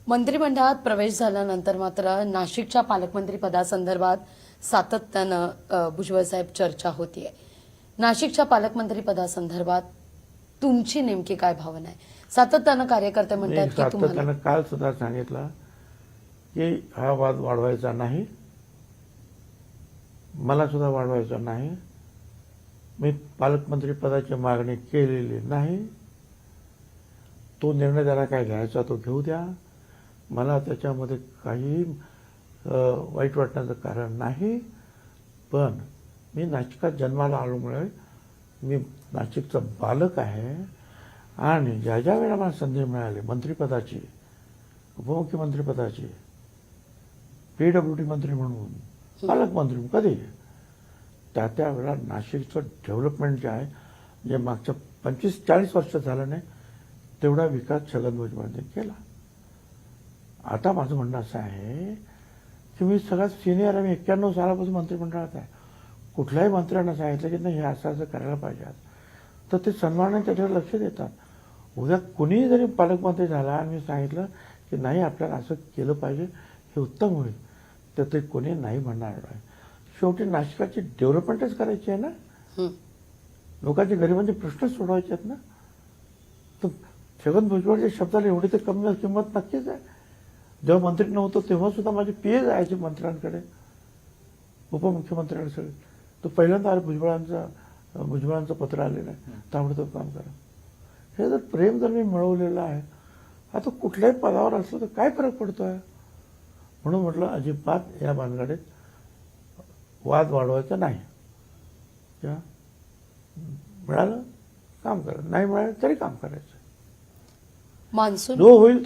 मंत्रिमंडळात प्रवेश झाल्यानंतर मात्र नाशिकच्या पालकमंत्री पदासंदर्भात सातत्यानं भुजबळ साहेब चर्चा होतीये. नाशिकच्या पालकमंत्री पदासंदर्भात तुमची नेमकी काय भावना आहे? सातत्यानं कार्यकर्ते म्हणतात की तुम्हाला सातत्यानं काल सुद्धा सांगितलं की हा वाद वाढवायचा नाही, मला सुद्धा वाढवायचा नाही. मी पालकमंत्री पदाची मागणी केलेली नाही. तो निर्णय त्याला काय घ्यायचा तो घेऊ द्या. मला त्याच्यामध्ये काही वाईट वाटण्याचं कारण नाही. पण मी नाशिकात जन्माला आल्यामुळे मी नाशिकचा बालक आहे आणि ज्या ज्या वेळेला मला संधी मिळाली मंत्रिपदाची, उपमुख्यमंत्रीपदाची, PWD मंत्री म्हणून, पालकमंत्री म्हणून, कधी त्या त्यावेळेला नाशिकचं डेव्हलपमेंट जे आहे, जे मागच्या 25-40 वर्ष झालं नाही तेवढा विकास छगन भुजबळांनी केला. आता माझं म्हणणं असं आहे की मी सगळ्यात सिनियर आहे. मी 91 सालापासून मंत्रिमंडळात आहे. कुठल्याही मंत्र्यांना सांगितलं की नाही हे असं असं करायला पाहिजे तर ते सन्मानाने त्याच्यावर लक्ष देतात. उद्या कुणीही जरी पालकमंत्री झाला आणि मी सांगितलं की नाही आपल्याला असं केलं पाहिजे हे उत्तम होईल तर ते कोणी नाही म्हणणार आहे. शेवटी नाशिकाची डेव्हलपमेंटच करायची आहे ना, लोकांचे गरिबांचे प्रश्न सोडवायचे आहेत ना. तर छगन भुजबळच्या शब्दाला एवढी तर कमी किंमत नक्कीच आहे. जेव्हा मंत्री नव्हतो तेव्हा सुद्धा माझे PA जायचे मंत्र्यांकडे, उपमुख्यमंत्र्यांकडे सगळे. तो पहिल्यांदा भुजबळांचं पत्र आलेलं आहे, ताबडतोब काम करा. हे जर प्रेम जर मी मिळवलेलं आहे, आता कुठल्याही पदावर असलं तर काय फरक पडतोय. म्हणून म्हटलं अजिबात या भानगडीत वाद वाढवायचा नाही. मिळालं काम करा, नाही मिळालं तरी काम करायचं. मान्सून जो होईल